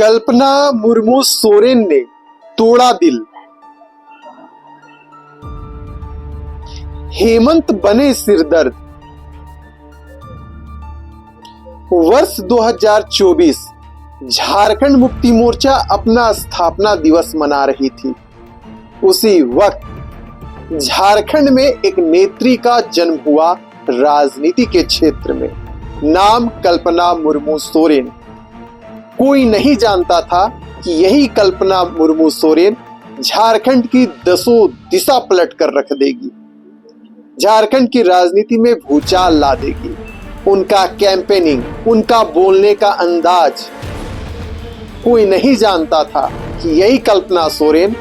कल्पना मुर्मू सोरेन ने तोड़ा दिल। हेमंत बने सिरदर्द। वर्ष 2024 झारखंड मुक्ति मोर्चा अपना स्थापना दिवस मना रही थी। उसी वक्त झारखंड में एक नेत्री का जन्म हुआ राजनीति के क्षेत्र में। नाम कल्पना मुर्मू सोरेन। कोई नहीं जानता था कि यही कल्पना मुर्मू सोरेन झारखंड की दसों दिशा पलट कर रख देगी, झारखंड की राजनीति में भूचाल ला देगी। उनका कैंपेनिंग, उनका बोलने का अंदाज, कोई नहीं जानता था कि यही कल्पना सोरेन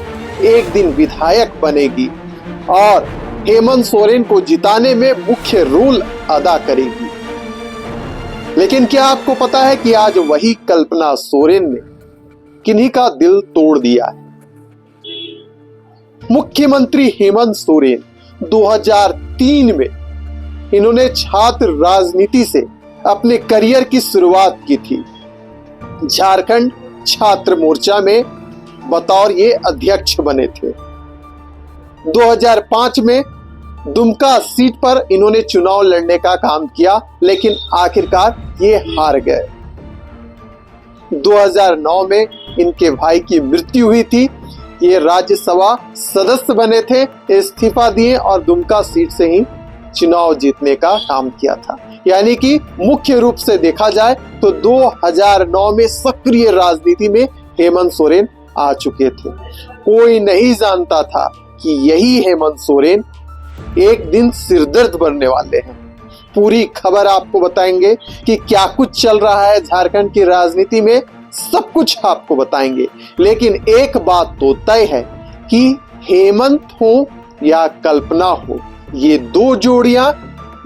एक दिन विधायक बनेगी और हेमंत सोरेन को जिताने में मुख्य रोल अदा करेगी। लेकिन क्या आपको पता है कि आज वही कल्पना सोरेन ने किन्हीं का दिल तोड़ दिया है? मुख्यमंत्री हेमंत सोरेन 2003 में इन्होंने छात्र राजनीति से अपने करियर की शुरुआत की थी। झारखंड छात्र मोर्चा में बतौर ये अध्यक्ष बने थे। 2005 में दुमका सीट पर इन्होंने चुनाव लड़ने का काम किया, लेकिन आखिरकार ये हार गए। 2009 में इनके भाई की मृत्यु हुई थी। ये राज्यसभा सदस्य बने थे, इस्तीफा दिए और दुमका सीट से ही चुनाव जीतने का काम किया था। यानी कि मुख्य रूप से देखा जाए तो 2009 में सक्रिय राजनीति में हेमंत सोरेन आ चुके थे। कोई नहीं जानता था कि यही हेमंत सोरेन एक दिन सिरदर्द बनने वाले हैं। पूरी खबर आपको बताएंगे कि क्या कुछ चल रहा है झारखंड की राजनीति में, सब कुछ आपको बताएंगे। लेकिन एक बात तो तय है कि हेमंत हो या कल्पना हो, ये दो जोड़ियां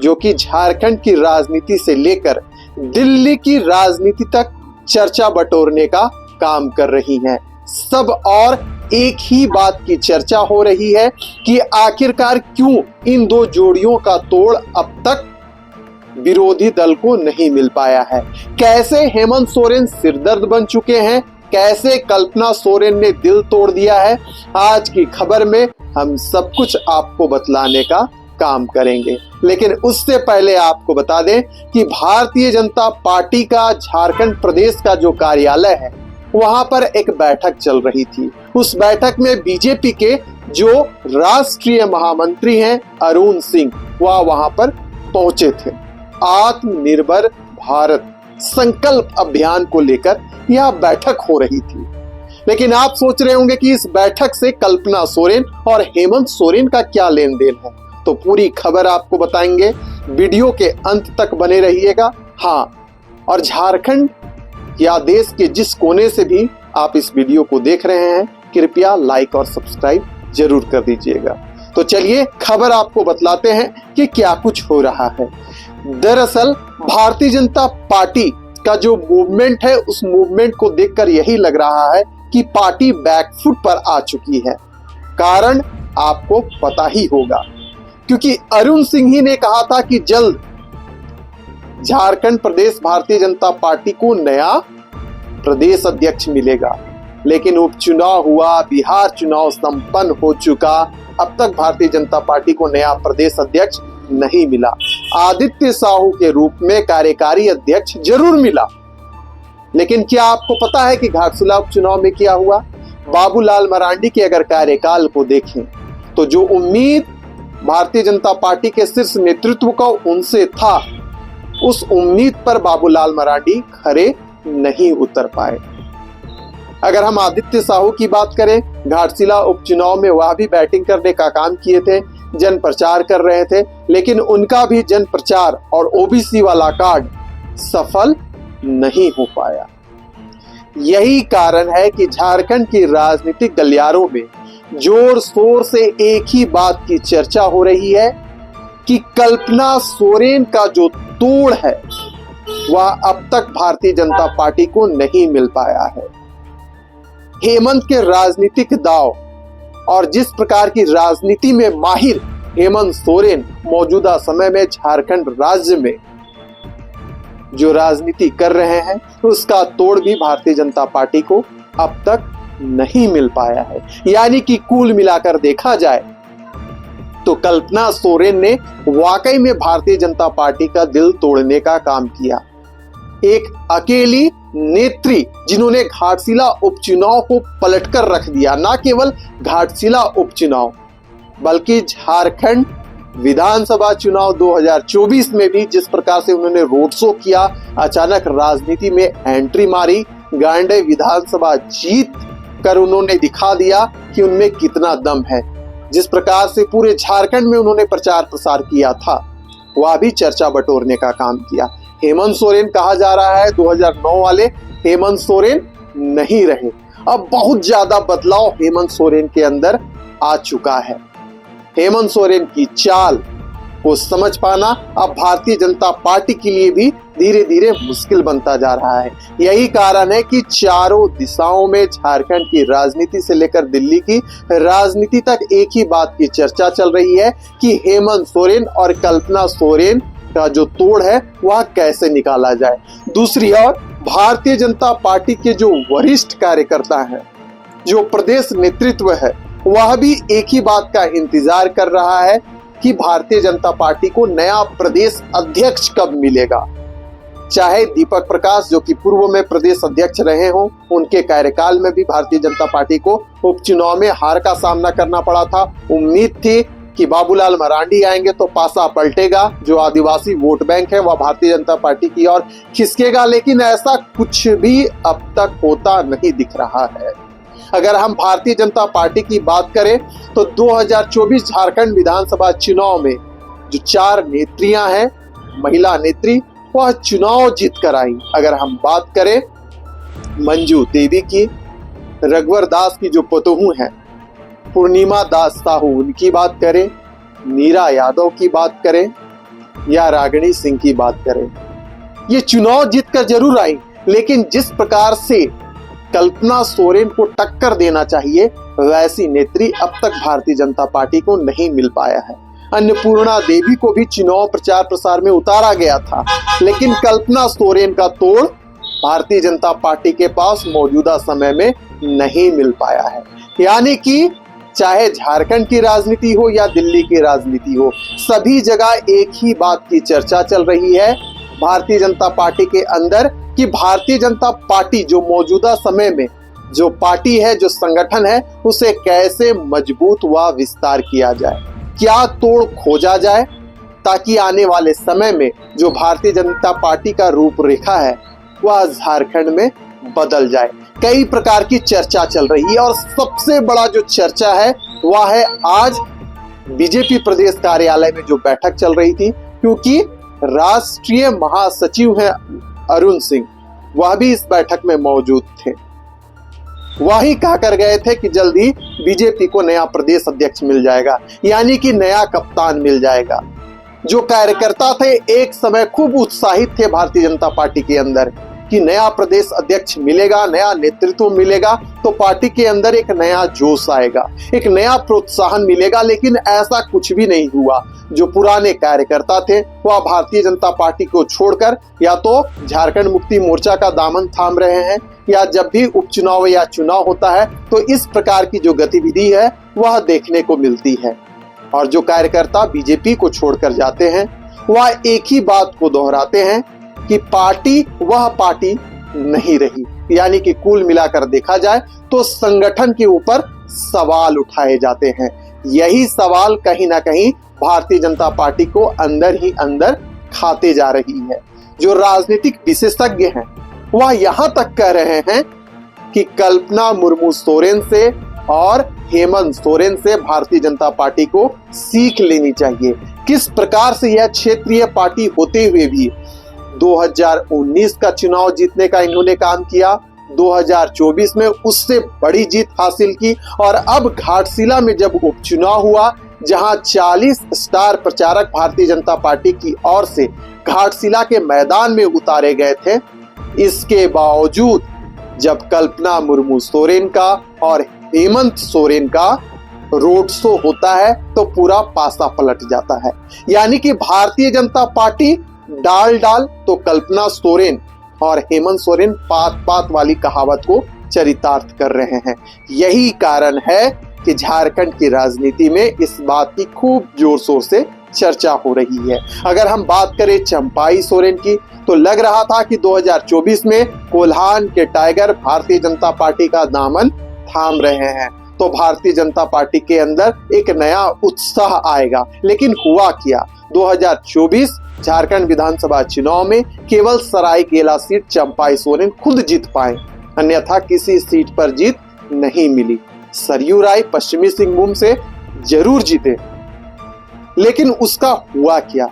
जो कि झारखंड की राजनीति से लेकर दिल्ली की राजनीति तक चर्चा बटोरने का काम कर रही हैं। सब और एक ही बात की चर्चा हो रही है कि आखिरकार क्यों इन दो जोड़ियों का तोड़ अब तक विरोधी दल को नहीं मिल पाया है। कैसे हेमंत सोरेन सिरदर्द बन चुके हैं, कैसे कल्पना सोरेन ने दिल तोड़ दिया है, आज की खबर में हम सब कुछ आपको बतलाने का काम करेंगे। लेकिन उससे पहले आपको बता दें कि भारतीय जनता पार्टी का झारखंड प्रदेश का जो कार्यालय है, वहां पर एक बैठक चल रही थी। उस बैठक में बीजेपी के जो राष्ट्रीय महामंत्री हैं अरुण सिंह, वह वहां पर पहुंचे थे। आत्मनिर्भर भारत संकल्प अभियान को लेकर यह बैठक हो रही थी। लेकिन आप सोच रहे होंगे कि इस बैठक से कल्पना सोरेन और हेमंत सोरेन का क्या लेन देन है, तो पूरी खबर आपको बताएंगे। वीडियो के अंत तक बने रहिएगा। हाँ, और झारखंड या देश के जिस कोने से भी आप इस वीडियो को देख रहे हैं, कृपया लाइक और सब्सक्राइब जरूर कर दीजिएगा। तो चलिए खबर आपको बतलाते हैं कि क्या कुछ हो रहा है। दरअसल भारतीय जनता पार्टी का जो मूवमेंट है, उस मूवमेंट को देखकर यही लग रहा है कि पार्टी बैकफुट पर आ चुकी है। कारण आपको पता ही होगा, क्योंकि अरुण सिंह ही ने कहा था कि जल्द झारखंड प्रदेश भारतीय जनता पार्टी को नया प्रदेश अध्यक्ष मिलेगा। लेकिन उपचुनाव हुआ, बिहार चुनाव संपन्न हो चुका, अब तक भारतीय जनता पार्टी को नया प्रदेश अध्यक्ष नहीं मिला। आदित्य साहू के रूप में कार्यकारी अध्यक्ष जरूर मिला, लेकिन क्या आपको पता है कि घाटशिला उपचुनाव में क्या हुआ? बाबूलाल मरांडी के अगर कार्यकाल को देखें तो जो उम्मीद भारतीय जनता पार्टी के शीर्ष नेतृत्व का उनसे था, उस उम्मीद पर बाबूलाल मरांडी खरे नहीं उतर पाए। अगर हम आदित्य साहू की बात करें, घाटशिला उपचुनाव में वह भी बैटिंग करने का काम किए थे, जन प्रचार कर रहे थे, लेकिन उनका भी जन प्रचार और ओबीसी वाला कार्ड सफल नहीं हो पाया। यही कारण है कि झारखंड की राजनीतिक गलियारों में जोर शोर से एक ही बात की चर्चा हो रही है कि कल्पना सोरेन का जो तोड़ है, वह अब तक भारतीय जनता पार्टी को नहीं मिल पाया है। हेमंत के राजनीतिक दांव और जिस प्रकार की राजनीति में माहिर हेमंत सोरेन मौजूदा समय में झारखंड राज्य में जो राजनीति कर रहे हैं उसका तोड़ भी भारतीय जनता पार्टी को अब तक नहीं मिल पाया है। यानी कि कुल मिलाकर देखा जाए तो कल्पना सोरेन ने वाकई में भारतीय जनता पार्टी का दिल तोड़ने का काम किया। एक अकेली नेत्री जिन्होंने घाटशिला उपचुनाव को पलटकर रख दिया, ना केवल घाटशिला उपचुनाव बल्कि झारखंड विधानसभा चुनाव 2024 में भी जिस प्रकार से उन्होंने रोड शो किया, अचानक राजनीति में एंट्री मारी, गांडे विधानसभा जीत कर उन्होंने दिखा दिया कि उनमें कितना दम है। जिस प्रकार से पूरे झारखंड में उन्होंने प्रचार प्रसार किया था, वह भी चर्चा बटोरने का काम किया। हेमंत सोरेन कहा जा रहा है 2009 वाले हेमंत सोरेन नहीं रहे। अब बहुत ज्यादा बदलाव हेमंत सोरेन के अंदर आ चुका है। हेमंत सोरेन की चाल को समझ पाना अब भारतीय जनता पार्टी के लिए भी धीरे धीरे मुश्किल बनता जा रहा है। यही कारण है कि चारों दिशाओं में झारखंड की राजनीति से लेकर दिल्ली की राजनीति तक एक ही बात की चर्चा चल रही है कि हेमंत सोरेन और कल्पना सोरेन का जो तोड़ है वह कैसे निकाला जाए। दूसरी ओर भारतीय जनता पार्टी के जो वरिष्ठ कार्यकर्ता हैं, जो प्रदेश नेतृत्व है, वह भी एक ही बात का इंतजार कर रहा है कि भारतीय जनता पार्टी को नया प्रदेश अध्यक्ष कब मिलेगा। चाहे दीपक प्रकाश जो कि पूर्व में प्रदेश अध्यक्ष रहे हों, उनके कार्यकाल में भी भारतीय जनता पार्टी को उपचुनाव में हार का सामना करना पड़ा था। उम्मीद थी कि बाबूलाल मरांडी आएंगे तो पासा पलटेगा, जो आदिवासी वोट बैंक है वह भारतीय जनता पार्टी की ओर खिसकेगा, लेकिन ऐसा कुछ भी अब तक होता नहीं दिख रहा है। अगर हम भारतीय जनता पार्टी की बात करें तो 2024 झारखंड विधानसभा चुनाव में जो 4 नेत्रियां हैं, महिला नेत्री, वह चुनाव जीत कर आई। अगर हम बात करें मंजू देवी की, रघुवर दास की जो पतोहू हैं, पूर्णिमा दास साहू उनकी बात करें, नीरा यादव की बात करें या रागिनी सिंह की बात करें, ये चुनाव जीतकर जरूर आई, लेकिन जिस प्रकार से कल्पना सोरेन को टक्कर देना चाहिए वैसी नेत्री अब तक भारतीय जनता पार्टी को नहीं मिल पाया है। अन्नपूर्णा देवी को भी चुनाव प्रचार प्रसार में उतारा गया था, लेकिन कल्पना सोरेन का तोड़ भारतीय जनता पार्टी के पास मौजूदा समय में नहीं मिल पाया है। यानी कि चाहे झारखंड की राजनीति हो या दिल्ली की राजनीति हो, सभी जगह एक ही बात की चर्चा चल रही है भारतीय जनता पार्टी के अंदर कि भारतीय जनता पार्टी जो मौजूदा समय में जो पार्टी है, जो संगठन है, उसे कैसे मजबूत व विस्तार किया जाए, क्या तोड़ खोजा जाए ताकि आने वाले समय में जो भारतीय जनता पार्टी का रूपरेखा है वह झारखंड में बदल जाए। कई प्रकार की चर्चा चल रही है और सबसे बड़ा जो चर्चा है वह है आज बीजेपी प्रदेश कार्यालय में जो बैठक चल रही थी, क्योंकि राष्ट्रीय महासचिव हैं अरुण सिंह, वह भी इस बैठक में मौजूद थे। वही कहा कर गए थे कि जल्दी बीजेपी को नया प्रदेश अध्यक्ष मिल जाएगा, यानी कि नया कप्तान मिल जाएगा। जो कार्यकर्ता थे एक समय खूब उत्साहित थे भारतीय जनता पार्टी के अंदर कि नया प्रदेश अध्यक्ष मिलेगा, नया नेतृत्व मिलेगा तो पार्टी के अंदर एक नया जोश आएगा, एक नया प्रोत्साहन मिलेगा, लेकिन ऐसा कुछ भी नहीं हुआ। जो पुराने कार्यकर्ता थे वह भारतीय जनता पार्टी को छोड़कर या तो झारखंड मुक्ति मोर्चा का दामन थाम रहे हैं, या जब भी उपचुनाव या चुनाव होता है तो इस प्रकार की जो गतिविधि है वह देखने को मिलती है। और जो कार्यकर्ता बीजेपी को छोड़कर जाते हैं वह एक ही बात को दोहराते हैं कि पार्टी वह पार्टी नहीं रही। यानी कि कुल मिलाकर देखा जाए तो संगठन के ऊपर सवाल उठाए जाते हैं। यही सवाल कहीं ना कहीं भारतीय जनता पार्टी को अंदर ही अंदर खाते जा रही है। जो राजनीतिक विशेषज्ञ हैं वह यहां तक कह रहे हैं कि कल्पना मुर्मू सोरेन से और हेमंत सोरेन से भारतीय जनता पार्टी को सीख लेनी चाहिए। किस प्रकार से यह क्षेत्रीय पार्टी होते हुए भी 2019 का चुनाव जीतने का इन्होंने काम किया, 2024 में उससे बड़ी जीत हासिल की, और अब घाटशिला में जब उपचुनाव हुआ जहां 40 स्टार प्रचारक भारतीय जनता पार्टी की ओर से घाटशिला के मैदान में उतारे गए थे, इसके बावजूद जब कल्पना मुर्मू सोरेन का और हेमंत सोरेन का रोड शो होता है तो पूरा पासा पलट जाता है। यानी कि भारतीय जनता पार्टी डाल डाल तो कल्पना सोरेन और हेमंत सोरेन पात पात वाली कहावत को चरितार्थ कर रहे हैं। यही कारण है कि झारखंड की राजनीति में इस बात की खूब जोर शोर से चर्चा हो रही है। अगर हम बात करें चंपाई सोरेन की, तो लग रहा था कि 2024 में कोल्हान के टाइगर भारतीय जनता पार्टी का दामन थाम रहे हैं, तो भारतीय जनता पार्टी के अंदर एक नया उत्साह आएगा। लेकिन हुआ क्या, 2024 झारखंड विधानसभा चुनाव में केवल सरायकेला सीट चंपाई सोरेन खुद जीत पाए, अन्यथा किसी सीट पर जीत नहीं मिली। सरयू राय पश्चिमी सिंहभूम से जरूर जीते, लेकिन उसका हुआ क्या,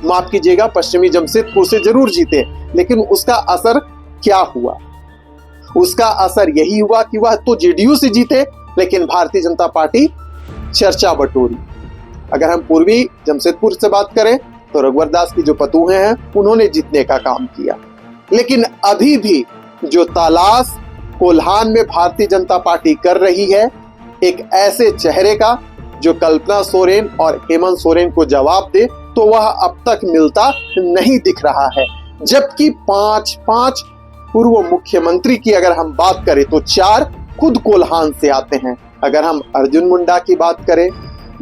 माफ कीजिएगा, पश्चिमी जमशेदपुर से जरूर जीते, लेकिन उसका असर क्या हुआ? उसका असर यही हुआ कि वह तो जेडीयू से जीते, लेकिन भारतीय जनता पार्टी चर्चा बटोरी। अगर हम पूर्वी जमशेदपुर से बात करें तो रघुवर दास की जो पतूहे हैं उन्होंने जीतने का काम किया, लेकिन अभी भी जो तलाश कोल्हान में भारतीय जनता पार्टी कर रही है एक ऐसे चेहरे का जो कल्पना सोरेन और हेमंत सोरेन को जवाब दे, तो वह अब तक मिलता नहीं दिख रहा है। जबकि पांच पूर्व मुख्यमंत्री की अगर हम बात करें तो 4 खुद कोल्हान से आते हैं। अगर हम अर्जुन मुंडा की बात करें,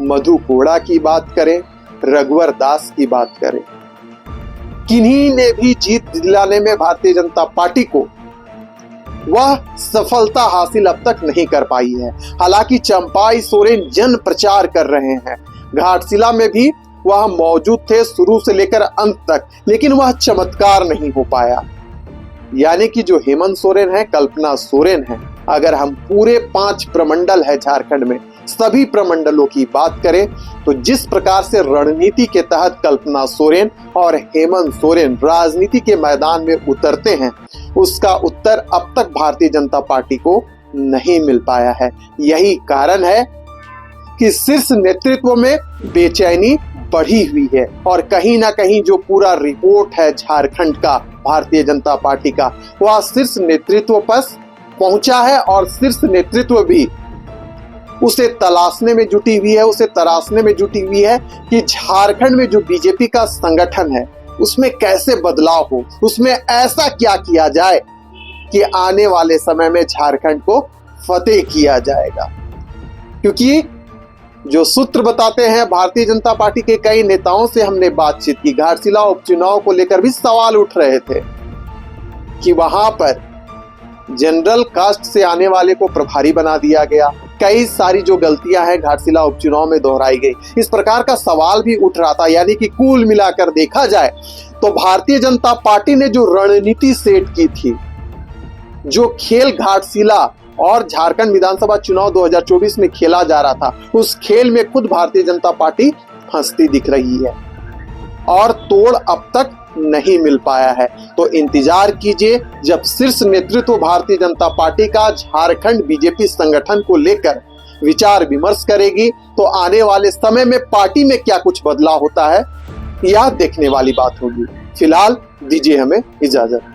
मधु कोड़ा की बात करें, रघुवर दास की बात करें, किन्हीं ने भी जीत दिलाने में भारतीय जनता पार्टी को वह सफलता हासिल अब तक नहीं कर पाई है। हालांकि चंपाई सोरेन जन प्रचार कर रहे हैं, घाटशिला में भी वह मौजूद थे शुरू से लेकर अंत तक, लेकिन वह चमत्कार नहीं हो पाया। यानी कि जो हेमंत सोरेन है, कल्पना सोरेन है, अगर हम पूरे 5 प्रमंडल है झारखंड में, सभी प्रमंडलों की बात करें तो जिस प्रकार से रणनीति के तहत कल्पना सोरेन और हेमंत सोरेन राजनीति के मैदान में उतरते हैं, उसका उत्तर अब तक भारतीय जनता पार्टी को नहीं मिल पाया है। यही कारण है कि शीर्ष नेतृत्व में बेचैनी बढ़ी हुई है और कहीं ना कहीं जो पूरा रिपोर्ट है झारखंड का भारतीय जनता पार्टी का, वह शीर्ष नेतृत्व पर पहुंचा है और शीर्ष नेतृत्व भी उसे तलाशने में जुटी हुई है, उसे तराशने में जुटी हुई है कि झारखंड में जो बीजेपी का संगठन है उसमें कैसे बदलाव हो, उसमें ऐसा क्या किया जाए कि आने वाले समय में झारखंड को फतेह किया जाएगा। क्योंकि जो सूत्र बताते हैं, भारतीय जनता पार्टी के कई नेताओं से हमने बातचीत की, घाटशिला उपचुनाव को लेकर भी सवाल उठ रहे थे कि वहां पर जनरल कास्ट से आने वाले को प्रभारी बना दिया गया, कई सारी जो गलतियां हैं घाटशिला उपचुनाव में दोहराई गई, इस प्रकार का सवाल भी उठ रहा था। यानी कि कुल मिलाकर देखा जाए तो भारतीय जनता पार्टी ने जो रणनीति सेट की थी, जो खेल घाटशिला और झारखंड विधानसभा चुनाव 2024 में खेला जा रहा था, उस खेल में खुद भारतीय जनता पार्टी फंसती दिख रही है और तोड़ अब तक नहीं मिल पाया है। तो इंतजार कीजिए, जब शीर्ष नेतृत्व भारतीय जनता पार्टी का झारखंड बीजेपी संगठन को लेकर विचार विमर्श करेगी, तो आने वाले समय में पार्टी में क्या कुछ बदलाव होता है, यह देखने वाली बात होगी। फिलहाल दीजिए हमें इजाजत।